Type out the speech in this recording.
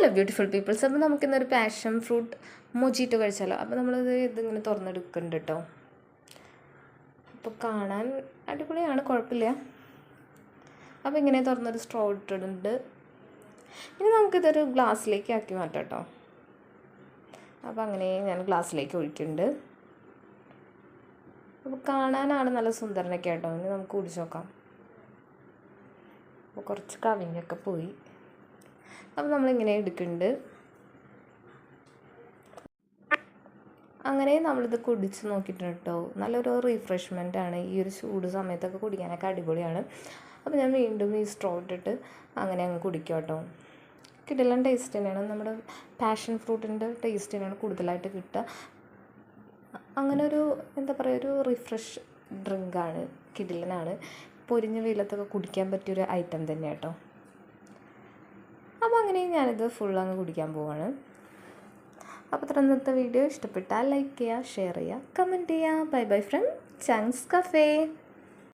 Hello beautiful people's. അപ്പോൾ നമുക്കിന്നൊരു passion fruit mojito കഴിച്ചാലോ. അപ്പോൾ ഇതിങ്ങനെ തുറന്നെടുക്കുന്നുണ്ട് കേട്ടോ. അപ്പോൾ കാണാൻ അടിപൊളിയാണ്, കുഴപ്പമില്ല. അപ്പോൾ ഇങ്ങനെ തുറന്നൊരു സ്ട്രോ ഇട്ടിട്ടുണ്ട്. ഇനി നമുക്കിതൊരു ഗ്ലാസ്സിലേക്ക് ആക്കി മാറ്റാം കേട്ടോ. അപ്പോൾ അങ്ങനെ ഞാൻ ഗ്ലാസ്സിലേക്ക് ഒഴിക്കുന്നുണ്ട്. അപ്പോൾ കാണാനാണ് നല്ല സുന്ദരനൊക്കെ കേട്ടോ. ഇനി നമുക്ക് കുടിച്ച് നോക്കാം. അപ്പോൾ കുറച്ച് കവിഞ്ഞൊക്കെ പോയി. അപ്പോൾ നമ്മളിങ്ങനെ എടുക്കുന്നുണ്ട്. അങ്ങനെ നമ്മളിത് കുടിച്ച് നോക്കിയിട്ടുണ്ട് കേട്ടോ. നല്ലൊരു റിഫ്രഷ്മെൻ്റ് ആണ്. ഈ ഒരു ചൂട് സമയത്തൊക്കെ കുടിക്കാനൊക്കെ അടിപൊളിയാണ്. അപ്പോൾ ഞാൻ വീണ്ടും ഈ സ്ട്രോ ഇട്ടിട്ട് അങ്ങനെ അങ്ങ് കുടിക്കും കേട്ടോ. കിടിലൻ ടേസ്റ്റ് തന്നെയാണ്. നമ്മുടെ പാഷൻ ഫ്രൂട്ടിൻ്റെ ടേസ്റ്റ് തന്നെയാണ് കൂടുതലായിട്ട് കിട്ടുക. അങ്ങനെ ഒരു എന്താ പറയുക, ഒരു റിഫ്രഷ് ഡ്രിങ്കാണ്, കിടിലനാണ്. പൊരിഞ്ഞ വെയിലത്തൊക്കെ കുടിക്കാൻ പറ്റിയൊരു ഐറ്റം തന്നെ കേട്ടോ. അപ്പോൾ അങ്ങനെ ഞാനിത് ഫുൾ അങ്ങ് കുടിക്കാൻ പോവാണ്. അപ്പോൾ ഇന്നത്തെ വീഡിയോ ഇഷ്ടപ്പെട്ടാൽ ലൈക്ക് ചെയ്യുക, ഷെയർ ചെയ്യുക, കമൻറ്റ് ചെയ്യുക. Bye bye from Chunks cafe.